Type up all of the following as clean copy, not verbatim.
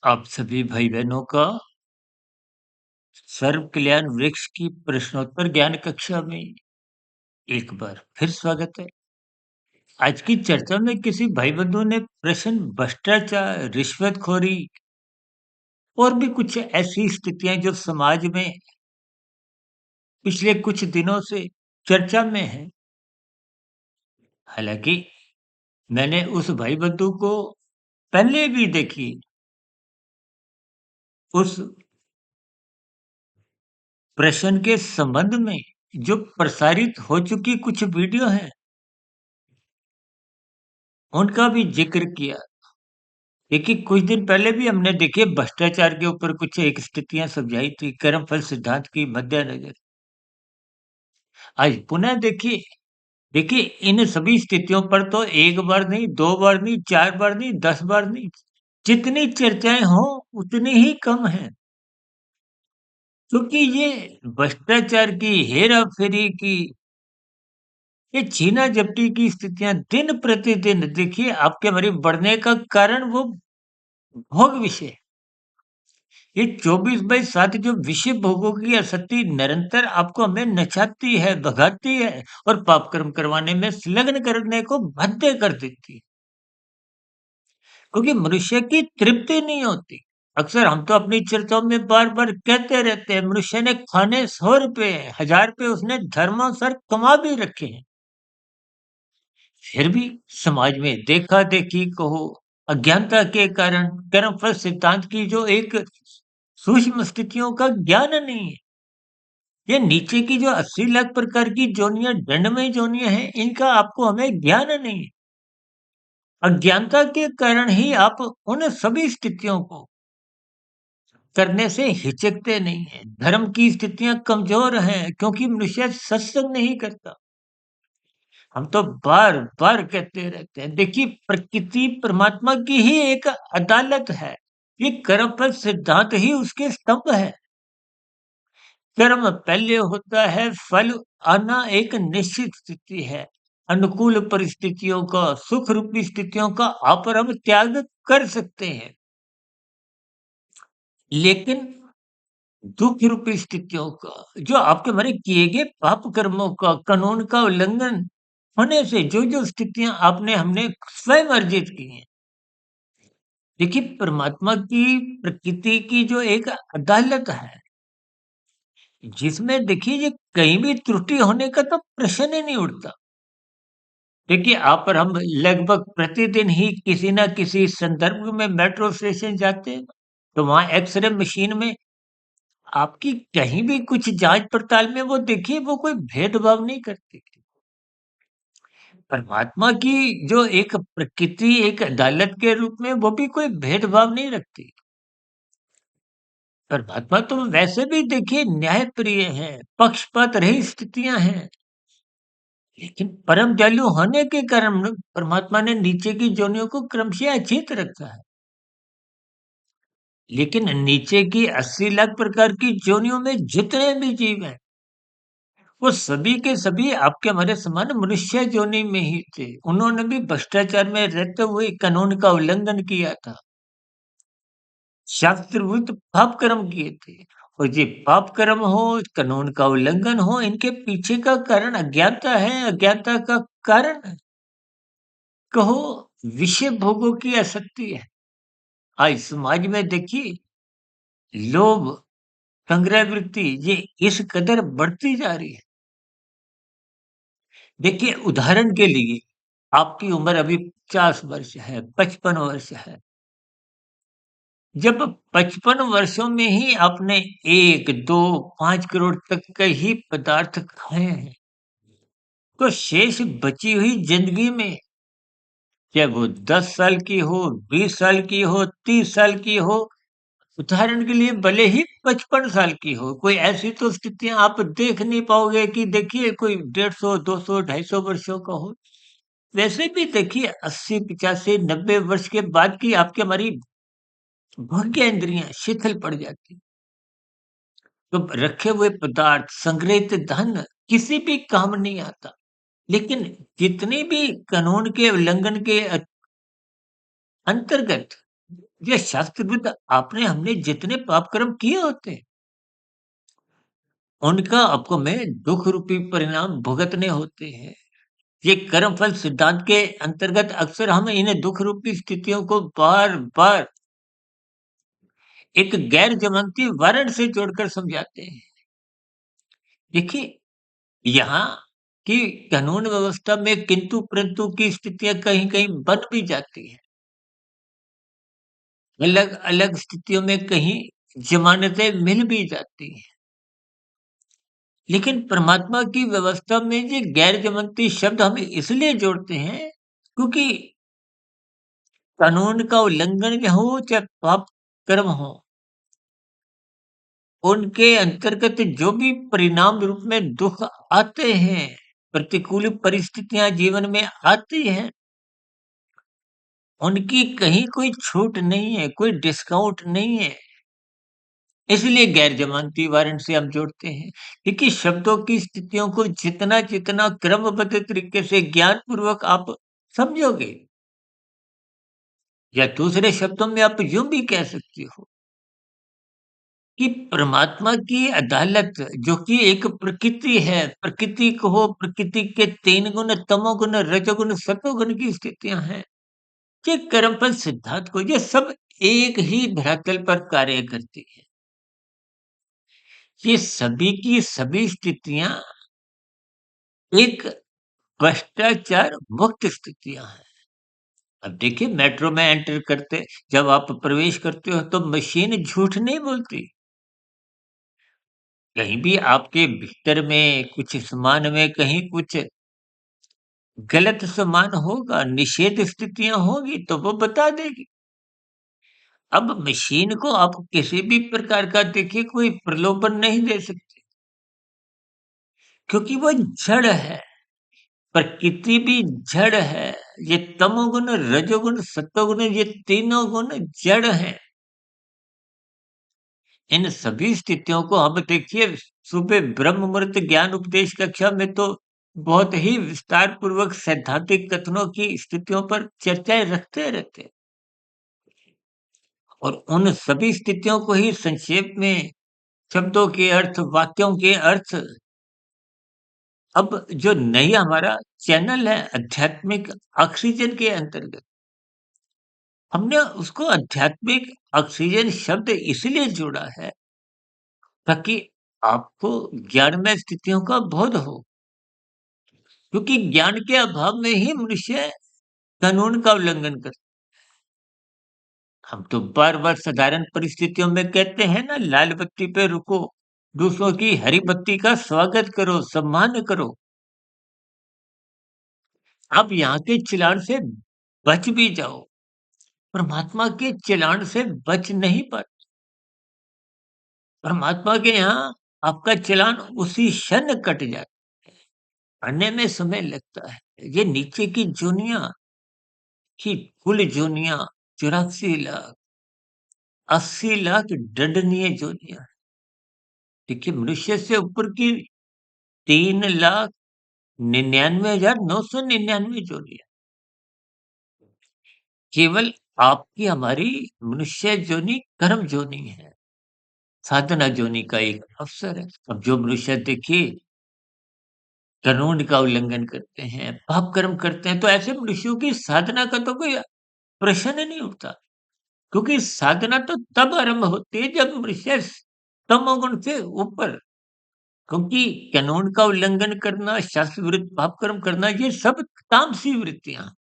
आप सभी भाई-बहनों का सर्व कल्याण वृक्ष की प्रश्नोत्तर ज्ञान कक्षा में एक बार फिर स्वागत है। आज की चर्चा में किसी भाई-बंधु ने प्रश्न भ्रष्टाचार, रिश्वतखोरी और भी कुछ ऐसी स्थितियां जो समाज में पिछले कुछ दिनों से चर्चा में है। हालांकि मैंने उस भाई-बंधु को पहले भी देखी उस प्रश्न के संबंध में जो प्रसारित हो चुकी कुछ वीडियो हैं, उनका भी जिक्र किया। देखिए, कुछ दिन पहले भी हमने देखिए भ्रष्टाचार के ऊपर कुछ एक स्थितियाँ समझाई थी, कर्मफल सिद्धांत की मद्देनज़र। आज पुनः देखिए इन सभी स्थितियों पर तो 1 बार नहीं, 2 बार नहीं, 4 बार नहीं, 10 बार नहीं, जितनी चर्चाएँ हों उतनी ही कम हैं। क्योंकि ये भ्रष्टाचार की, हेरा-फेरी की, ये छीना-झपटी की स्थितियाँ दिन-प्रतिदिन देखिए आपके हमारे बढ़ने का कारण वो भोग विषय है। ये 24/7 जो विषय भोगों की आसक्ति निरंतर आपको हमें नचाती है, भगाती है और पाप कर्म करवाने में संलग्न करने को बाध्य कर देती है। क्योंकि मनुष्य की तृप्ति नहीं होती। अक्सर हम तो अपनी चर्चाओं में बार-बार कहते रहते हैं, मनुष्य ने खाने 100 रुपए हैं, 1000 रुपए उसने धर्मानुसार कमा भी रखे हैं। फिर भी समाज में देखा-देखी कहो, अज्ञानता के कारण कर्मफल सिद्धांत की जो एक सूक्ष्म स्थितियों का ज्ञान नहीं है। ये नीचे की जो 80 लाख प्रकार की जोनियाँ दंडमय जोनियाँ हैं, इनका आपको हमें ज्ञान नहीं है। अज्ञानता के कारण ही आप उन सभी स्थितियों को करने से हिचकते नहीं हैं। धर्म की स्थितियाँ कमज़ोर हैं क्योंकि मनुष्य सत्संग नहीं करता। हम तो बार-बार कहते रहते हैं, देखिए प्रकृति परमात्मा की ही एक अदालत है। ये कर्मफल सिद्धांत ही उसके स्तंभ है। कर्म पहले होता है, फल आना एक निश्चित स्थिति है। अनुकूल परिस्थितियों का, सुख रूपी स्थितियों का आप और हम त्याग कर सकते हैं। लेकिन दुख रूपी स्थितियों का, जो आपके हमारे किए गए पाप कर्मों का, कानून का उल्लंघन होने से जो-जो स्थितियाँ आपने हमने स्वयं अर्जित की हैं। देखिए परमात्मा की प्रकृति की जो एक अदालत है, जिसमें देखिए ये कहीं भी त्रुटि होने का तो प्रश्न ही नहीं उठता। देखिए, आप और हम लगभग प्रतिदिन ही किसी न किसी संदर्भ में मेट्रो स्टेशन जाते हैं, तो वहाँ एक्स-रे मशीन में आपकी कहीं भी कुछ जाँच-पड़ताल में वो देखिए वो कोई भेदभाव नहीं करती। परमात्मा की जो एक प्रकृति एक अदालत के रूप में वो भी कोई भेदभाव नहीं रखती। परमात्मा तो वैसे भी देखिए न्यायप्रिय है, पक्षपात रहित स्थितियाँ हैं। लेकिन परम दयालु होने के कारण परमात्मा ने नीचे की जोनियों को क्रमशः अछूत रखा है। लेकिन नीचे की 80 लाख प्रकार की जोनियों में जितने भी जीव हैं, वो सभी के सभी आपके हमारे समान मनुष्य जोनि में ही थे। उन्होंने भी भ्रष्टाचार में रहते हुए कानून का उल्लंघन किया था। शास्त्र विरुद्ध पाप कर्म किए थे। और ये पाप कर्म हो, कानून का उल्लंघन हो, इनके पीछे का कारण अज्ञानता है, अज्ञानता का कारण कहो विषय भोगों की आसक्ति है। आज समाज में देखिए लोभ, संग्रह वृत्ति ये इस कदर बढ़ती जा रही है। देखिए उदाहरण के लिए आपकी उम्र अभी 50 वर्ष है, 55 वर्ष है। जब 55 वर्षों में ही आपने 1, 2, 5 करोड़ तक के ही पदार्थ खाए हैं, तो शेष बची हुई जिंदगी में चाहे वो 10 साल की हो, 20 साल की हो, 30 साल की हो, उदाहरण के लिए भले ही 55 साल की हो, कोई ऐसी तो स्थितियाँ आप देख नहीं पाओगे कि देखिए कोई 150, 200, 250 वर्षों का हो। वैसे भी देखिए 80, 85, 90 वर्ष के बाद की आपकी हमारी भोग्य इंद्रियाँ शिथिल पड़ जाती। तो रखे हुए पदार्थ, संग्रहित धन किसी भी काम नहीं आता। लेकिन जितनी भी कानून के उल्लंघन के अंतर्गत ये शास्त्र विरुद्ध आपने हमने जितने पाप कर्म किए होते हैं, उनका आपको में दुःख रूपी परिणाम भुगतने होते हैं। ये कर्मफल सिद्धांत के अंतर्गत अक्सर हम इन दुःख रूपी स्थितियों को बार-बार एक गैर जमानती वारंट से जोड़कर समझाते हैं। देखिए, यहाँ की कानून व्यवस्था में किंतु-परंतु की स्थितियाँ कहीं-कहीं बन भी जाती हैं। अलग-अलग स्थितियों में कहीं ज़मानतें मिल भी जाती हैं। लेकिन परमात्मा की व्यवस्था में ये गैर ज़मानती शब्द हम इसलिए जोड़ते हैं, क्योंकि कानून का उल्लंघन हो चाहे पाप कर्म हो, उनके अंतर्गत जो भी परिणाम रूप में दुःख आते हैं, प्रतिकूल परिस्थितियाँ जीवन में आती हैं, उनकी कहीं कोई छूट नहीं है, कोई डिस्काउंट नहीं है। इसलिए गैर ज़मानती वारंट से हम जोड़ते हैं। देखिए शब्दों की स्थितियों को जितना-जितना क्रमबद्ध तरीके से ज्ञानपूर्वक आप समझोगे, या दूसरे शब्दों में आप यूँ भी कह सकते हो कि परमात्मा की अदालत जो कि एक प्रकृति है, प्रकृति को प्रकृति के 3 गुण तमोगुण, रजोगुण, सतोगुण की स्थितियाँ हैं। ये कर्मफल सिद्धांत को ये सब एक ही धरातल पर कार्य करती है। ये सभी की सभी स्थितियाँ एक भ्रष्टाचार मुक्त स्थितियाँ हैं। अब देखिए मेट्रो में एंटर करते जब आप प्रवेश करते हो तो मशीन झूठ नहीं बोलती। कहीं भी आपके भीतर में कुछ सामान में कहीं कुछ गलत सामान होगा, निषेध स्थितियाँ होंगी तो वो बता देगी। अब मशीन को आप किसी भी प्रकार का देखिए कोई प्रलोभन नहीं दे सकते, क्योंकि वो जड़ है। प्रकृति भी जड़ है। ये तमोगुण, रजोगुण, सतोगुण ये तीनों गुण जड़ हैं। इन सभी स्थितियों को हम देखिए सुबह ब्रह्म मुहूर्त ज्ञान उपदेश कक्षा में तो बहुत ही विस्तार पूर्वक सैद्धांतिक कथनों की स्थितियों पर चर्चाएँ रखते रहते हैं। और उन सभी स्थितियों को ही संक्षेप में शब्दों के अर्थ, वाक्यों के अर्थ अब जो नई हमारा चैनल है आध्यात्मिक ऑक्सीजन के अंतर्गत, हमने उसको आध्यात्मिक ऑक्सीजन शब्द इसलिए जोड़ा है ताकि आपको ज्ञानमय स्थितियों का बोध हो। क्योंकि ज्ञान के अभाव में ही मनुष्य कानून का उल्लंघन करता है। हम तो बार-बार साधारण परिस्थितियों में कहते हैं ना लाल बत्ती पे रुको, दूसरों की हरी बत्ती का स्वागत करो, सम्मान करो। आप यहाँ के चालान से बच भी जाओ, परमात्मा के चालान से बच नहीं पाते। परमात्मा के यहाँ आपका चालान उसी क्षण कट जाता है, भरने में समय लगता है। ये नीचे की जोनियाँ की कुल जोनियाँ 84 लाख, 80 लाख दंडनीय जोनियाँ हैं। देखिए मनुष्य से ऊपर की 3,99,999 जोनियाँ। केवल आपकी हमारी मनुष्य जोनि कर्म जोनि है, साधना जोनि का एक अवसर है। अब जो मनुष्य देखिए कानून का उल्लंघन करते हैं, पाप कर्म करते हैं, तो ऐसे मनुष्यों की साधना का तो कोई प्रश्न ही नहीं उठता। क्योंकि साधना तो तब आरंभ होती है जब मनुष्य तमोगुण से ऊपर, क्योंकि कानून का उल्लंघन करना, शास्त्र विरुद्ध पाप कर्म करना ये सब तामसी वृत्तियाँ हैं।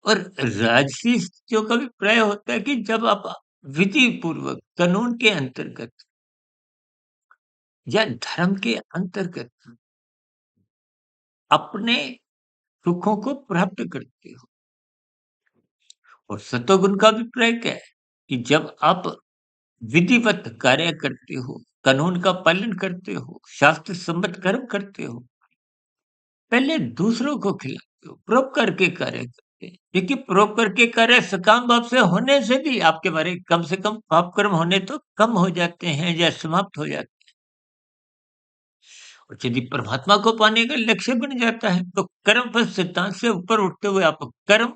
और राजसी स्थितियों का भी प्रय होता है कि जब आप विधि पूर्वक कानून के अंतर्गत या धर्म के अंतर्गत अपने सुखों को प्राप्त करते हो। और सतोगुण का अभिप्राय क्या है कि जब आप विधिवत कार्य करते हो, कानून का पालन करते हो, शास्त्र सम्मत कर्म करते हो, पहले दूसरों को खिलाते हो, परोपकार के कार्य करते हैं। देखिए परोपकार के कार्य सकाम भाव से होने से भी आपके बारे कम से कम पाप कर्म होने तो कम हो जाते हैं या समाप्त हो जाते हैं। और यदि परमात्मा को पाने का लक्ष्य बन जाता है, तो कर्म फल सिद्धांत से ऊपर उठते हुए आप कर्म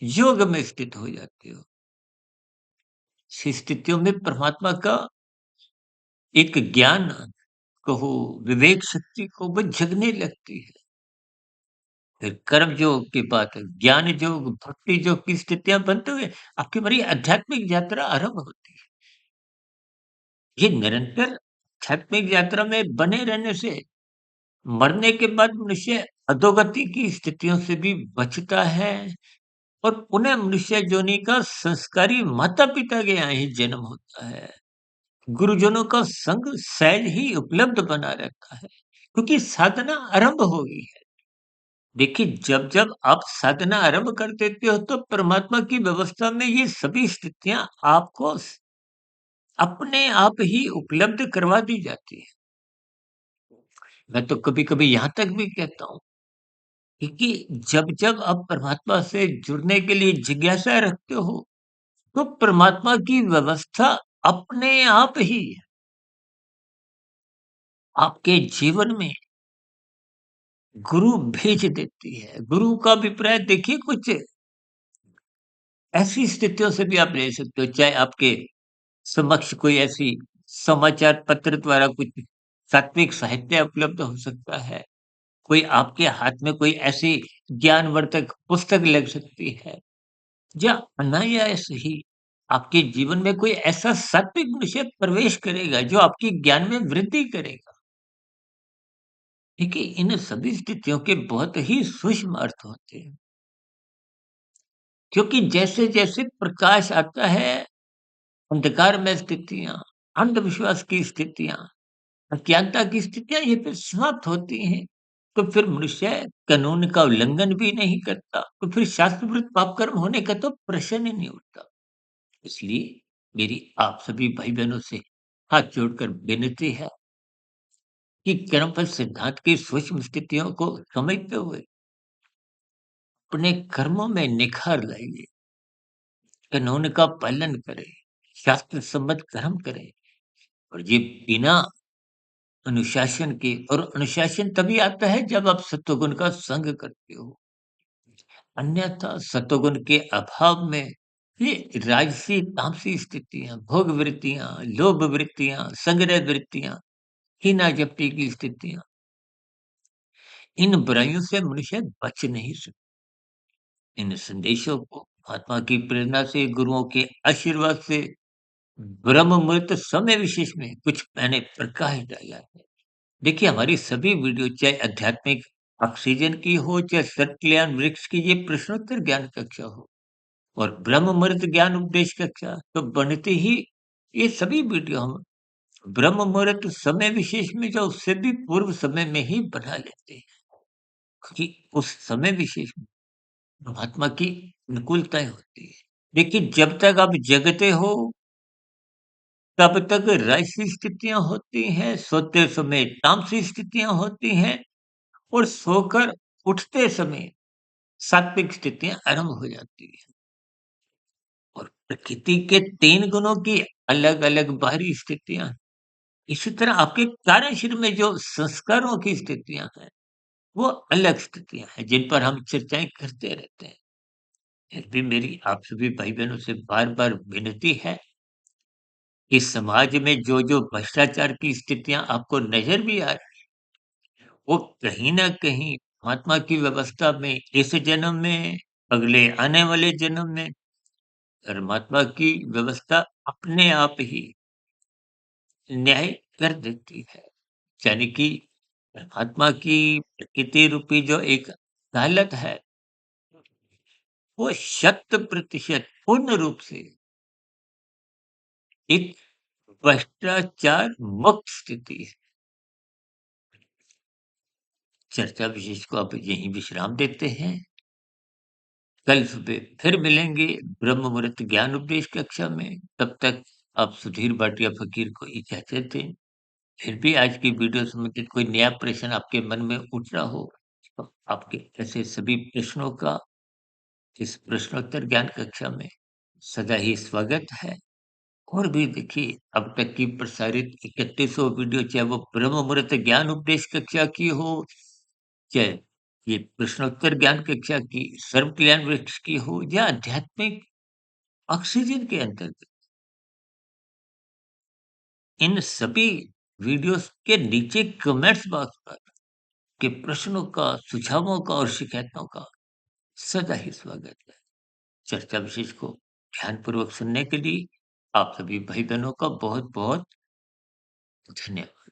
योग में स्थित हो जाते हो। ऐसी स्थितियों में परमात्मा का एक ज्ञान कहो, विवेक शक्ति को वो जगने लगती है। फिर कर्म योग की बात है, ज्ञान योग, भक्ति योग की स्थितियाँ बनते हुए आपकी बड़ी आध्यात्मिक यात्रा आरंभ होती है। ये निरंतर आध्यात्मिक यात्रा में बने रहने से मरने के बाद मनुष्य अधोगति की स्थितियों से भी बचता है और पुनः मनुष्य योनि का संस्कारी माता-पिता के यहाँ ही जन्म होता है। गुरुजनों का संग सहज ही उपलब्ध बना रहता है, क्योंकि साधना आरंभ हो गई है। देखिए, जब-जब आप साधना आरंभ कर देते हो, तो परमात्मा की व्यवस्था में ये सभी स्थितियाँ आपको अपने आप ही उपलब्ध करवा दी जाती हैं। मैं तो कभी-कभी यहाँ तक भी कहता हूँ, क्योंकि जब-जब आप परमात्मा से जुड़ने के लिए जिज्ञासा रखते हो, तो परमात्मा की व्यवस्था अपने आप ही आपके जीवन में गुरु भेज देती है। गुरु का अभिप्राय देखिए, कुछ ऐसी स्थितियों से भी आप ले सकते हो, चाहे आपके समक्ष कोई ऐसी समाचार पत्र द्वारा कुछ सात्विक साहित्य उपलब्ध हो सकता है। कोई आपके हाथ में कोई ऐसी ज्ञानवर्धक पुस्तक लग सकती है, या अनायास ही आपके जीवन में कोई ऐसा सात्विक विषय प्रवेश करेगा जो आपकी ज्ञान में वृद्धि करेगा। देखिए, इन सभी स्थितियों के बहुत ही सूक्ष्म अर्थ होते हैं, क्योंकि जैसे-जैसे प्रकाश आता है, अंधकार में स्थितियाँ, अंधविश्वास की स्थितियाँ, अज्ञानता की स्थितियाँ ये फिर समाप्त होती हैं। तो फिर मनुष्य कानून का उल्लंघन भी नहीं करता, तो फिर शास्त्रविरुद्ध पाप कर्म होने का तो प्रश्न ही नहीं उठता। इसलिए मेरी आप सभी भाई-बहनों से हाथ जोड़कर विनती है कि कर्मफल सिद्धांत की सूक्ष्म स्थितियों को समझते हुए अपने कर्मों में निखार लाइए, कानून का पालन करें, शास्त्र सम्मत कर्म करें, और ये बिना अनुशासन के, और अनुशासन तभी आता है जब आप सत्वगुण का संग करते हो। अन्यथा सत्वगुण के अभाव में ये राजसी तामसी स्थितियां, भोग वृत्तियां, लोभ वृत्तियां, संग्रह वृत्तियां, हीना जप्ती की स्थितियां, इन बुराइयों से मनुष्य बच नहीं सकता। इन संदेशों को महात्मा की प्रेरणा से, गुरुओं के आशीर्वाद से ब्रह्म मुहूर्त समय विशेष में कुछ मैंने प्रकाश डाला है। देखिए, हमारी सभी वीडियो चाहे आध्यात्मिक ऑक्सीजन की हो, चाहे सत कल्याण वृक्ष की ये प्रश्नोत्तर ज्ञान कक्षा हो, और ब्रह्म मुहूर्त ज्ञान उपदेश कक्षा, तो बनते ही ये सभी वीडियो हम ब्रह्म मुहूर्त समय विशेष में, जो उससे भी पूर्व समय में ही बना लेते हैं, क्योंकि उस समय विशेष में परमात्मा की अनुकूलताएं होती है। देखिए, जब तक आप जगते हो तब तक राजसी स्थितियां होती हैं, सोते समय तामसी स्थितियां होती हैं, और सोकर उठते समय सात्विक स्थितियां आरंभ हो जाती है। और प्रकृति के 3 गुणों की अलग-अलग बाहरी स्थितियाँ, इसी तरह आपके कार्यशील में जो संस्कारों की स्थितियाँ हैं, वो अलग स्थितियाँ हैं, जिन पर हम चर्चाएँ करते रहते हैं। फिर भी मेरी आप सभी भाई-बहनों से बार-बार विनती है कि समाज में जो-जो भ्रष्टाचार की स्थितियाँ आपको नज़र भी आ रही, वो कहीं न कहीं महात्मा की व्यवस्था में इस जन्म में, अगले आने वाले जन्म में परमात्मा की व्यवस्था अपने आप ही न्याय कर देती है। यानी कि परमात्मा की प्रकृति रूपी जो एक अदालत है, वो शत प्रतिशत पूर्ण रूप से एक भ्रष्टाचार मुक्त स्थिति है। चर्चा विशेष को अब यहीं विश्राम देते हैं। कल सुबह फिर मिलेंगे ब्रह्म मुहूर्त ज्ञान उपदेश कक्षा में। तब तक आप सुधीर भाटिया फकीर को इजाज़त दें। फिर भी आज की वीडियो संबंधित कोई नया प्रश्न आपके मन में उठ रहा हो, तो आपके ऐसे सभी प्रश्नों का इस प्रश्नोत्तर ज्ञान कक्षा में सदा ही स्वागत है। और भी देखिए, अब तक की प्रसारित 3100 वीडियो, चाहे वो ब्रह्म मुहूर्त ज्ञान उपदेश कक्षा की हो, चाहे ये प्रश्नोत्तर ज्ञान कक्षा की, सर्व कल्याण वृक्ष की हो या आध्यात्मिक ऑक्सीजन के अंतर्गत, इन सभी वीडियोस के नीचे कमेंट्स बॉक्स पर के प्रश्नों का, सुझावों का और शिकायतों का सदा ही स्वागत है। चर्चा विशेष को ध्यानपूर्वक सुनने के लिए आप सभी भाई बहनों का बहुत बहुत धन्यवाद।